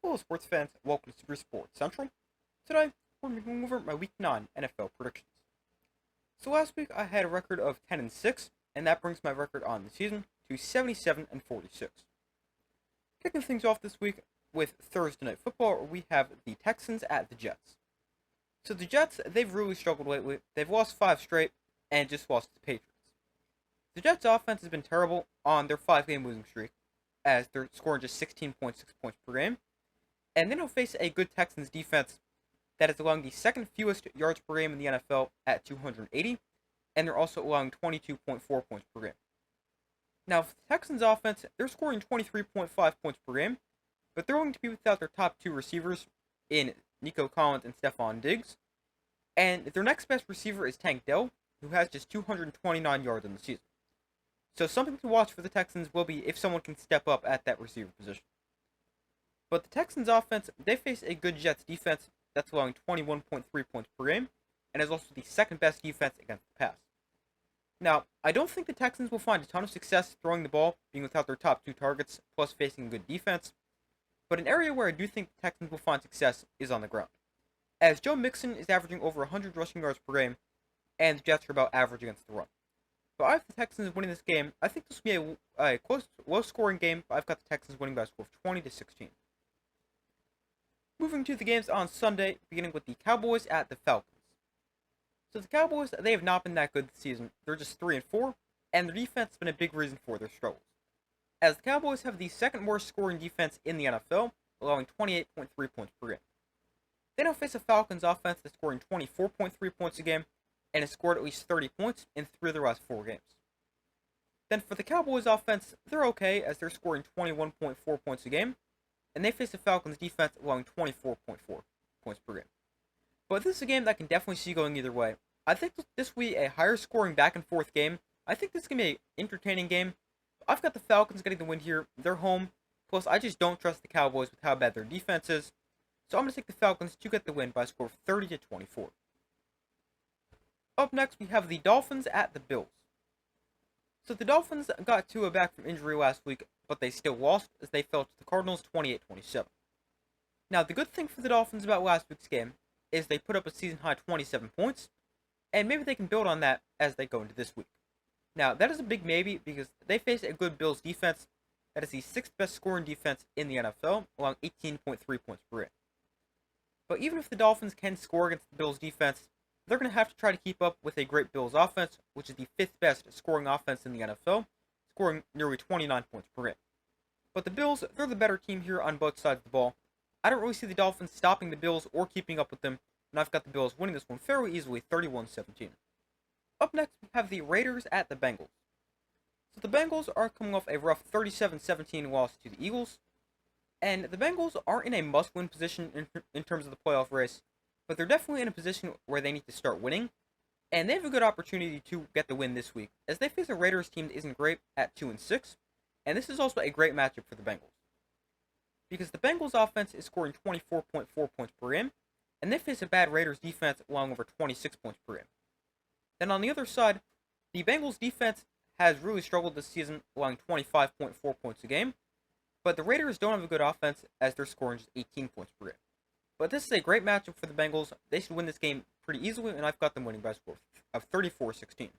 Hello, sports fans. Welcome to Super Sports Central. Today, we're going over my Week 9 NFL predictions. So last week, I had a record of 10-6, and that brings my record on the season to 77-46. Kicking things off this week with Thursday Night Football, where we have the Texans at the Jets. So the Jets, they've really struggled lately. They've lost 5 straight, and just lost to the Patriots. The Jets' offense has been terrible on their 5-game losing streak, as they're scoring just 16.6 points per game. And then he'll face a good Texans defense that is allowing the second fewest yards per game in the NFL at 280, and they're also allowing 22.4 points per game. Now, for the Texans offense, they're scoring 23.5 points per game, but they're going to be without their top 2 receivers in Nico Collins and Stephon Diggs, and their next best receiver is Tank Dell, who has just 229 yards in the season. So something to watch for the Texans will be if someone can step up at that receiver position. But the Texans offense, they face a good Jets defense that's allowing 21.3 points per game, and is also the second best defense against the pass. Now, I don't think the Texans will find a ton of success throwing the ball, being without their top 2 targets, plus facing a good defense. But an area where I do think the Texans will find success is on the ground, as Joe Mixon is averaging over 100 rushing yards per game, and the Jets are about average against the run. But I have the Texans winning this game. I think this will be a close, low-scoring game, but I've got the Texans winning by a score of 20-16. Moving to the games on Sunday, beginning with the Cowboys at the Falcons. So the Cowboys, they have not been that good this season. They're just 3-4, and their defense has been a big reason for their struggles, as the Cowboys have the second worst scoring defense in the NFL, allowing 28.3 points per game. They now face a Falcons offense that's scoring 24.3 points a game, and has scored at least 30 points in 3 of their last 4 games. Then for the Cowboys offense, they're okay, as they're scoring 21.4 points a game, and they face the Falcons defense allowing 24.4 points per game. But this is a game that I can definitely see going either way. I think this will be a higher scoring back and forth game. I think this is going to be an entertaining game. I've got the Falcons getting the win here. They're home. Plus, I just don't trust the Cowboys with how bad their defense is. So I'm going to take the Falcons to get the win by a score of 30-24. Up next, we have the Dolphins at the Bills. So the Dolphins got Tua back from injury last week, but they still lost as they fell to the Cardinals 28-27. Now, the good thing for the Dolphins about last week's game is they put up a season-high 27 points, and maybe they can build on that as they go into this week. Now, that is a big maybe because they face a good Bills defense that is the 6th best scoring defense in the NFL, allowing 18.3 points per game. But even if the Dolphins can score against the Bills defense, they're going to have to try to keep up with a great Bills offense, which is the 5th best scoring offense in the NFL, scoring nearly 29 points per game. But the Bills, they're the better team here on both sides of the ball. I don't really see the Dolphins stopping the Bills or keeping up with them, and I've got the Bills winning this one fairly easily, 31-17. Up next, we have the Raiders at the Bengals. So the Bengals are coming off a rough 37-17 loss to the Eagles, and the Bengals aren't in a must-win position in terms of the playoff race, but they're definitely in a position where they need to start winning, and they have a good opportunity to get the win this week, as they face a Raiders team that isn't great at 2-6, and this is also a great matchup for the Bengals, because the Bengals offense is scoring 24.4 points per game, and they face a bad Raiders defense allowing over 26 points per game. Then on the other side, the Bengals defense has really struggled this season, allowing 25.4 points a game, but the Raiders don't have a good offense as they're scoring just 18 points per game. But this is a great matchup for the Bengals. They should win this game pretty easily, and I've got them winning by a score of 34-16.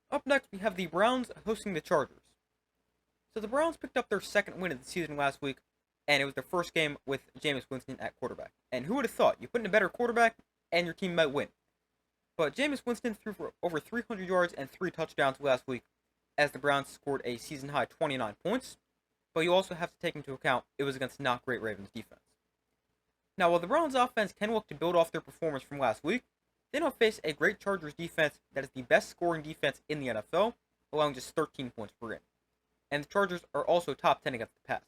Up next, we have the Browns hosting the Chargers. So the Browns picked up their second win of the season last week, and it was their first game with Jameis Winston at quarterback. And who would have thought? You put in a better quarterback, and your team might win. But Jameis Winston threw for over 300 yards and 3 touchdowns last week, as the Browns scored a season-high 29 points. But you also have to take into account it was against not great Ravens defense. Now, while the Browns offense can look to build off their performance from last week, they don't face a great Chargers defense that is the best scoring defense in the NFL, allowing just 13 points per game. And the Chargers are also top 10 against the pass.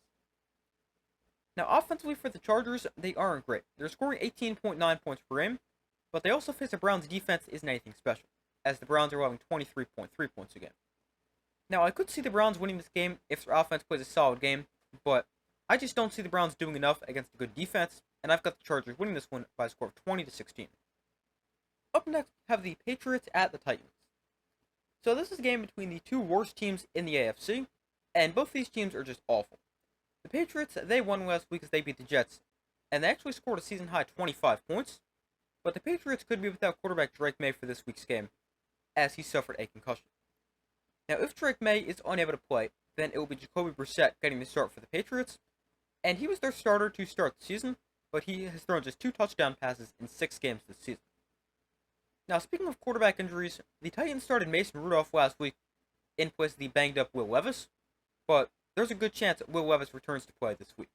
Now, offensively for the Chargers, they aren't great. They're scoring 18.9 points per game, but they also face a Browns defense that isn't anything special, as the Browns are allowing 23.3 points a game. Now, I could see the Browns winning this game if their offense plays a solid game, but I just don't see the Browns doing enough against a good defense, and I've got the Chargers winning this one by a score of 20-16. Up next, we have the Patriots at the Titans. So this is a game between the two worst teams in the AFC, and both these teams are just awful. The The Patriots, they won last week as they beat the Jets, and they actually scored a season-high 25 points, but the Patriots could be without quarterback Drake May for this week's game, as he suffered a concussion. Now, if Drake May is unable to play, then it will be Jacoby Brissett getting the start for the Patriots, and he was their starter to start the season, but he has thrown just 2 touchdown passes in 6 games this season. Now, speaking of quarterback injuries, the Titans started Mason Rudolph last week in place of the banged-up Will Levis, but there's a good chance that Will Levis returns to play this week.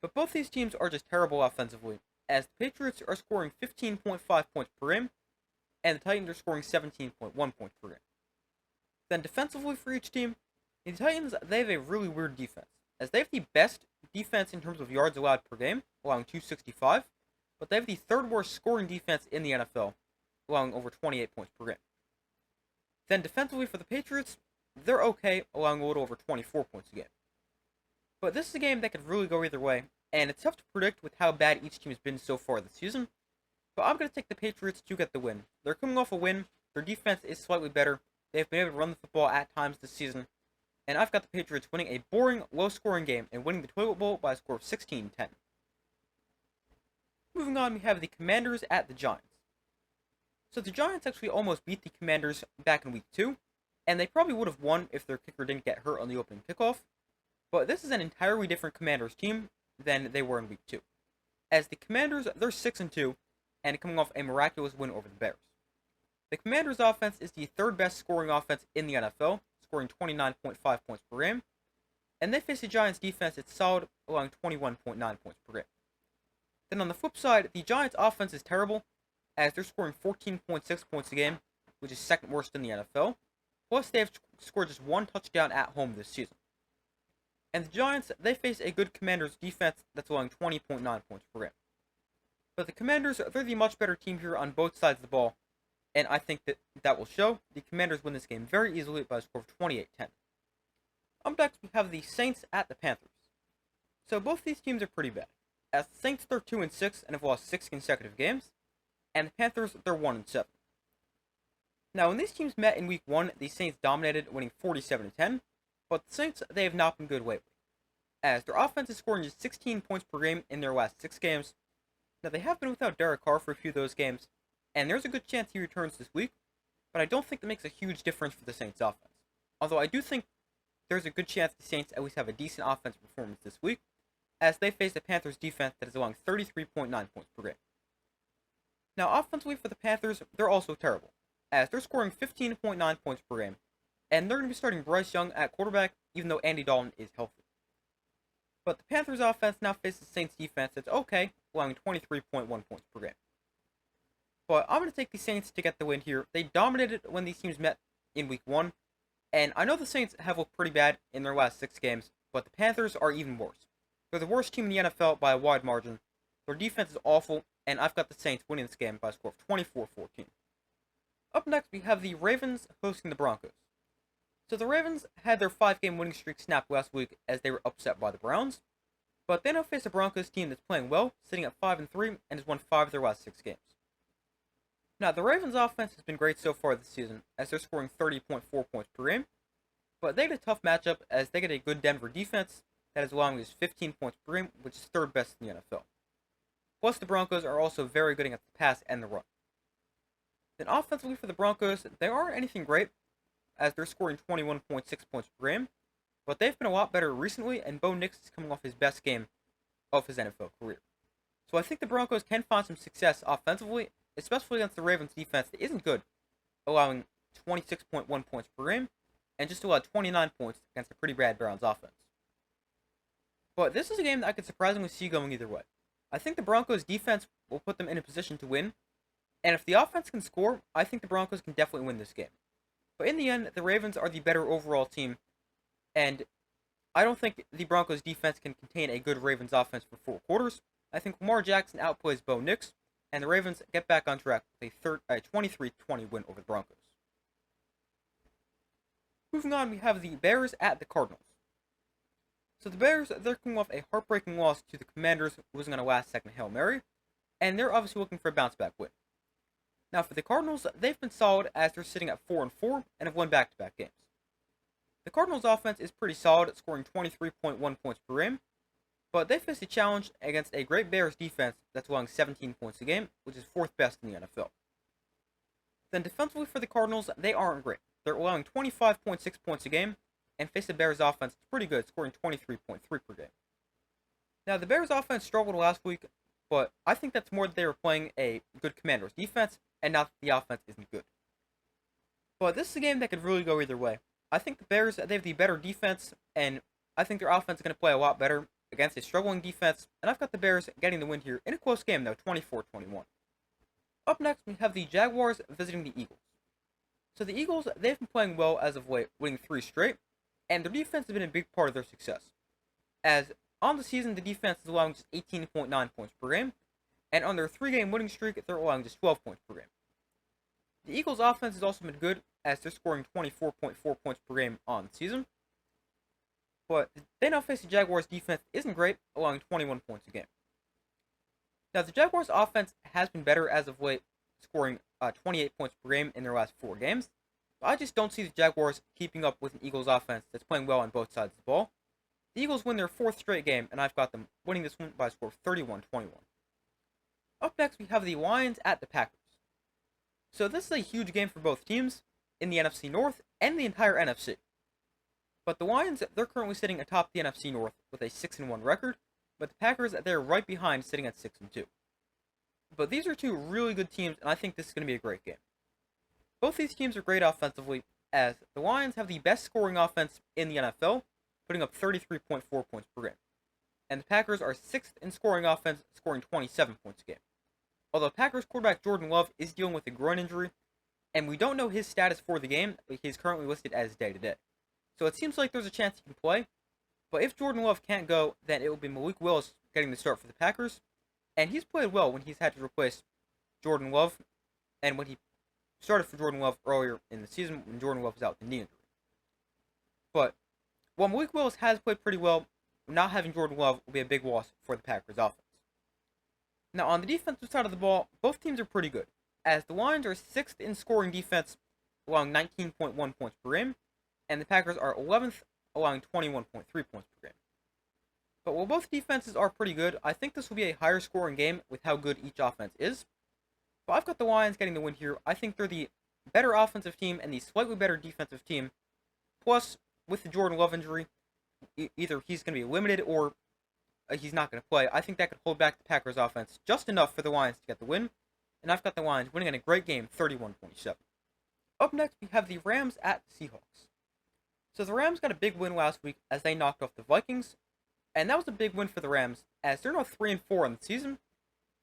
But both these teams are just terrible offensively, as the Patriots are scoring 15.5 points per game, and the Titans are scoring 17.1 points per game. Then defensively for each team, the Titans, they have a really weird defense, as they have the best defense in terms of yards allowed per game, allowing 265, but they have the 3rd worst scoring defense in the NFL, allowing over 28 points per game. Then defensively for the Patriots, they're okay, allowing a little over 24 points a game. But this is a game that could really go either way, and it's tough to predict with how bad each team has been so far this season, but I'm going to take the Patriots to get the win. They're coming off a win, their defense is slightly better, they've been able to run the football at times this season, and I've got the Patriots winning a boring, low-scoring game and winning the Toilet Bowl by a score of 16-10. Moving on, we have the Commanders at the Giants. So the Giants actually almost beat the Commanders back in Week 2, and they probably would have won if their kicker didn't get hurt on the opening kickoff, but this is an entirely different Commanders team than they were in Week 2. As the Commanders, they're 6-2, and coming off a miraculous win over the Bears. The Commanders' offense is the 3rd best scoring offense in the NFL, scoring 29.5 points per game, and they face the Giants' defense that's solid, allowing 21.9 points per game. Then on the flip side, the Giants' offense is terrible, as they're scoring 14.6 points a game, which is 2nd worst in the NFL, plus they have scored just 1 touchdown at home this season. And the Giants, they face a good Commanders defense that's allowing 20.9 points per game. But the Commanders, they're the much better team here on both sides of the ball, and I think that will show. The Commanders win this game very easily by a score of 28-10. Up next, we have the Saints at the Panthers. So both these teams are pretty bad, as the Saints, they're 2-6 and have lost 6 consecutive games, and the Panthers, they're 1-7. Now, when these teams met in Week 1, the Saints dominated, winning 47-10, but the Saints, they have not been good lately, as their offense is scoring just 16 points per game in their last 6 games. Now, they have been without Derek Carr for a few of those games, and there's a good chance he returns this week, but I don't think that makes a huge difference for the Saints' offense. Although I do think there's a good chance the Saints at least have a decent offensive performance this week, as they face the Panthers' defense that is allowing 33.9 points per game. Now, offensively for the Panthers, they're also terrible, as they're scoring 15.9 points per game, and they're going to be starting Bryce Young at quarterback, even though Andy Dalton is healthy. But the Panthers' offense now faces the Saints' defense that's okay, allowing 23.1 points per game. But I'm going to take the Saints to get the win here. They dominated when these teams met in Week 1, and I know the Saints have looked pretty bad in their last 6 games, but the Panthers are even worse. They're the worst team in the NFL by a wide margin. Their defense is awful, and I've got the Saints winning this game by a score of 24-14. Up next, we have the Ravens hosting the Broncos. So the Ravens had their 5-game winning streak snapped last week as they were upset by the Browns, but they now face a Broncos team that's playing well, sitting at 5-3, and has won 5 of their last 6 games. Now, the Ravens' offense has been great so far this season, as they're scoring 30.4 points per game, but they get a tough matchup as they get a good Denver defense that is allowing just 15 points per game, which is 3rd best in the NFL. Plus, the Broncos are also very good against the pass and the run. Then offensively for the Broncos, they aren't anything great, as they're scoring 21.6 points per game, but they've been a lot better recently, and Bo Nix is coming off his best game of his NFL career. So I think the Broncos can find some success offensively, especially against the Ravens defense that isn't good, allowing 26.1 points per game, and just allowed 29 points against a pretty bad Browns offense. But this is a game that I could surprisingly see going either way. I think the Broncos defense will put them in a position to win, and if the offense can score, I think the Broncos can definitely win this game. But in the end, the Ravens are the better overall team, and I don't think the Broncos defense can contain a good Ravens offense for 4 quarters. I think Lamar Jackson outplays Bo Nix, and the Ravens get back on track with a 23-20 win over the Broncos. Moving on, we have the Bears at the Cardinals. So the Bears, they're coming off a heartbreaking loss to the Commanders, losing on a last-second Hail Mary, and they're obviously looking for a bounce-back win. Now for the Cardinals, they've been solid as they're sitting at 4-4 and have won back-to-back games. The Cardinals' offense is pretty solid, scoring 23.1 points per game, but they face a challenge against a great Bears defense that's allowing 17 points a game, which is fourth best in the NFL. Then defensively for the Cardinals, they aren't great. They're allowing 25.6 points a game, and face the Bears offense is pretty good, scoring 23.3 per game. Now, the Bears offense struggled last week, but I think that's more that they were playing a good Commanders defense, and not that the offense isn't good. But this is a game that could really go either way. I think the Bears, they have the better defense, and I think their offense is going to play a lot better against a struggling defense, and I've got the Bears getting the win here in a close game, though, 24-21. Up next, we have the Jaguars visiting the Eagles. So the Eagles, they've been playing well as of late, winning 3 straight, and their defense has been a big part of their success. As on the season, the defense is allowing just 18.9 points per game, and on their 3-game winning streak, they're allowing just 12 points per game. The Eagles' offense has also been good, as they're scoring 24.4 points per game on the season, but they now face the Jaguars' defense isn't great, allowing 21 points a game. Now, the Jaguars' offense has been better as of late, scoring 28 points per game in their last 4 games, but I just don't see the Jaguars keeping up with an Eagles' offense that's playing well on both sides of the ball. The Eagles win their 4th straight game, and I've got them winning this one by a score of 31-21. Up next, we have the Lions at the Packers. So this is a huge game for both teams in the NFC North and the entire NFC. But the Lions, they're currently sitting atop the NFC North with a 6-1 record, but the Packers, they're right behind, sitting at 6-2. But these are 2 really good teams, and I think this is going to be a great game. Both these teams are great offensively, as the Lions have the best scoring offense in the NFL, putting up 33.4 points per game. And the Packers are 6th in scoring offense, scoring 27 points a game. Although Packers quarterback Jordan Love is dealing with a groin injury, and we don't know his status for the game, but he's currently listed as day-to-day. So it seems like there's a chance he can play, but if Jordan Love can't go, then it will be Malik Willis getting the start for the Packers, and he's played well when he's had to replace Jordan Love, and when he started for Jordan Love earlier in the season when Jordan Love was out with a knee injury. But while Malik Willis has played pretty well, not having Jordan Love will be a big loss for the Packers offense. Now, on the defensive side of the ball, both teams are pretty good, as the Lions are 6th in scoring defense, allowing 19.1 points per game, and the Packers are 11th, allowing 21.3 points per game. But while both defenses are pretty good, I think this will be a higher scoring game with how good each offense is. But I've got the Lions getting the win here. I think they're the better offensive team and the slightly better defensive team. Plus, with the Jordan Love injury, either he's going to be limited or he's not going to play. I think that could hold back the Packers offense just enough for the Lions to get the win. And I've got the Lions winning in a great game, 31-27. Up next, we have the Rams at the Seahawks. So the Rams got a big win last week as they knocked off the Vikings. And that was a big win for the Rams, as they're now 3-4 on the season,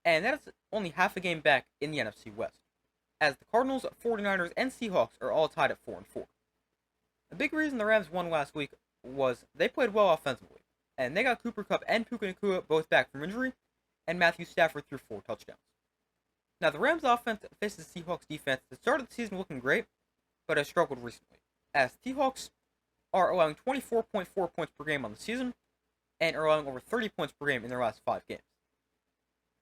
and that is only half a game back in the NFC West, as the Cardinals, 49ers, and Seahawks are all tied at 4-4. The big reason the Rams won last week was they played well offensively, and they got Cooper Kupp and Puka Nacua both back from injury, and Matthew Stafford threw 4 touchdowns. Now, the Rams offense faces the Seahawks defense that started the season looking great, but has struggled recently, as the Seahawks are allowing 24.4 points per game on the season, and are allowing over 30 points per game in their last 5 games.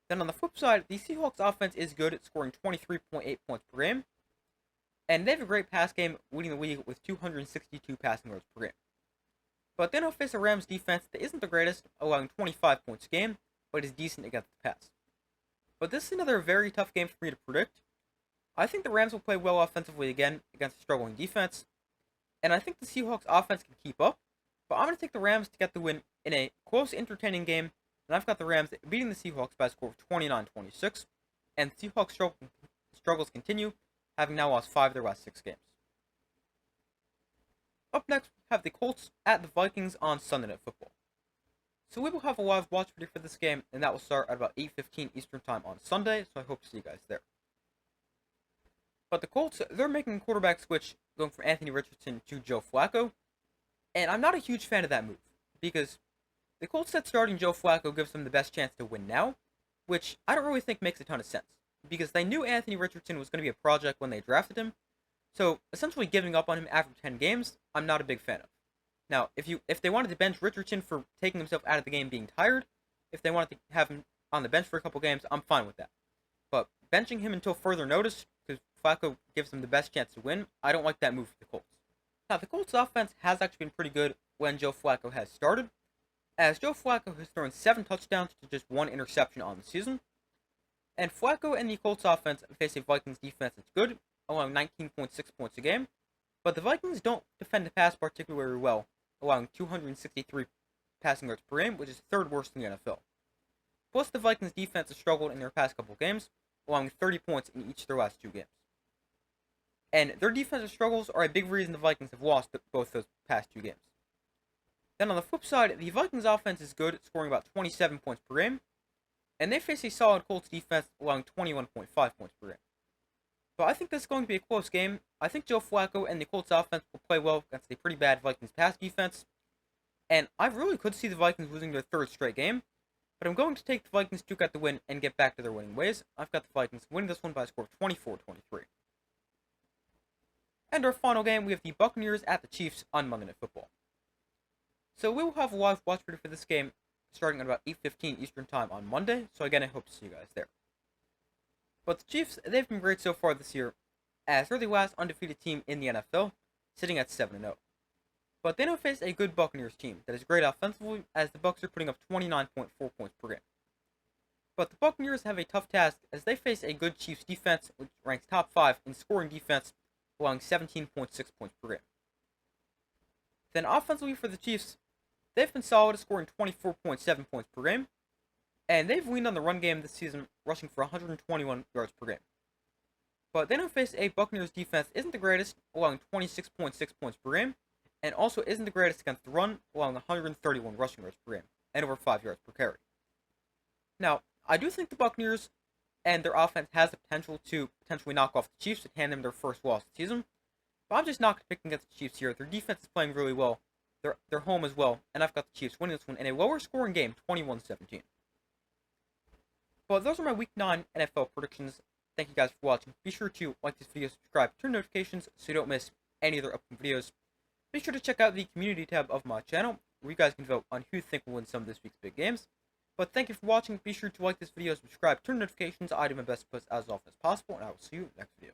Then on the flip side, the Seahawks offense is good at scoring 23.8 points per game, and they have a great pass game, leading the league with 262 passing yards per game. But then they'll face a Rams defense that isn't the greatest, allowing 25 points a game, but is decent against the pass. But this is another very tough game for me to predict. I think the Rams will play well offensively again against a struggling defense, and I think the Seahawks offense can keep up, but I'm going to take the Rams to get the win in a close, entertaining game, and I've got the Rams beating the Seahawks by a score of 29-26, and the Seahawks struggles continue, having now lost 5 of their last 6 games. Up next, we have the Colts at the Vikings on Sunday Night Football. So we will have a live watch party for this game, and that will start at about 8:15 Eastern Time on Sunday, so I hope to see you guys there. But the Colts, they're making a quarterback switch, going from Anthony Richardson to Joe Flacco, and I'm not a huge fan of that move, because the Colts said starting Joe Flacco gives them the best chance to win now, which I don't really think makes a ton of sense, because they knew Anthony Richardson was going to be a project when they drafted him, so essentially giving up on him after 10 games, I'm not a big fan of. Now, if they wanted to bench Richardson for taking himself out of the game being tired, if they wanted to have him on the bench for a couple games, I'm fine with that. But benching him until further notice, because Flacco gives them the best chance to win, I don't like that move for the Colts. Now, the Colts offense has actually been pretty good when Joe Flacco has started, as Joe Flacco has thrown 7 touchdowns to just 1 interception on the season. And Flacco and the Colts offense face a Vikings defense that's good, allowing 19.6 points a game, but the Vikings don't defend the pass particularly well, allowing 263 passing yards per game, which is 3rd worst in the NFL. Plus, the Vikings defense has struggled in their past couple games, allowing 30 points in each of their last 2 games. And their defensive struggles are a big reason the Vikings have lost both those past 2 games. Then on the flip side, the Vikings offense is good, scoring about 27 points per game, and they face a solid Colts defense, allowing 21.5 points per game. So I think this is going to be a close game. I think Joe Flacco and the Colts offense will play well against a pretty bad Vikings pass defense, and I really could see the Vikings losing their 3rd straight game, but I'm going to take the Vikings to get the win and get back to their winning ways. I've got the Vikings winning this one by a score of 24-23. And our final game, we have the Buccaneers at the Chiefs on Monday Night Football. So we will have a live watch party for this game starting at about 8:15 Eastern Time on Monday, so again, I hope to see you guys there. But the Chiefs, they've been great so far this year, as they're the last undefeated team in the NFL, sitting at 7-0. But they now face a good Buccaneers team that is great offensively, as the Bucs are putting up 29.4 points per game. But the Buccaneers have a tough task, as they face a good Chiefs defense, which ranks top 5 in scoring defense, allowing 17.6 points per game. Then offensively for the Chiefs, they've been solid, scoring 24.7 points per game, and they've leaned on the run game this season, rushing for 121 yards per game. But they now face a Buccaneers defense that isn't the greatest, allowing 26.6 points per game, and also isn't the greatest against the run, allowing 131 rushing yards per game, and over 5 yards per carry. Now, I do think the Buccaneers and their offense has the potential to potentially knock off the Chiefs and hand them their first loss of the season, but I'm just not going to pick against the Chiefs here. Their defense is playing really well. They're home as well, and I've got the Chiefs winning this one in a lower scoring game, 21-17. But those are my Week 9 NFL predictions. Thank you guys for watching. Be sure to like this video, subscribe, turn notifications so you don't miss any other upcoming videos. Be sure to check out the community tab of my channel, where you guys can vote on who you think will win some of this week's big games. But thank you for watching. Be sure to like this video, subscribe, turn notifications. I do my best to post as often as possible, and I will see you in the next video.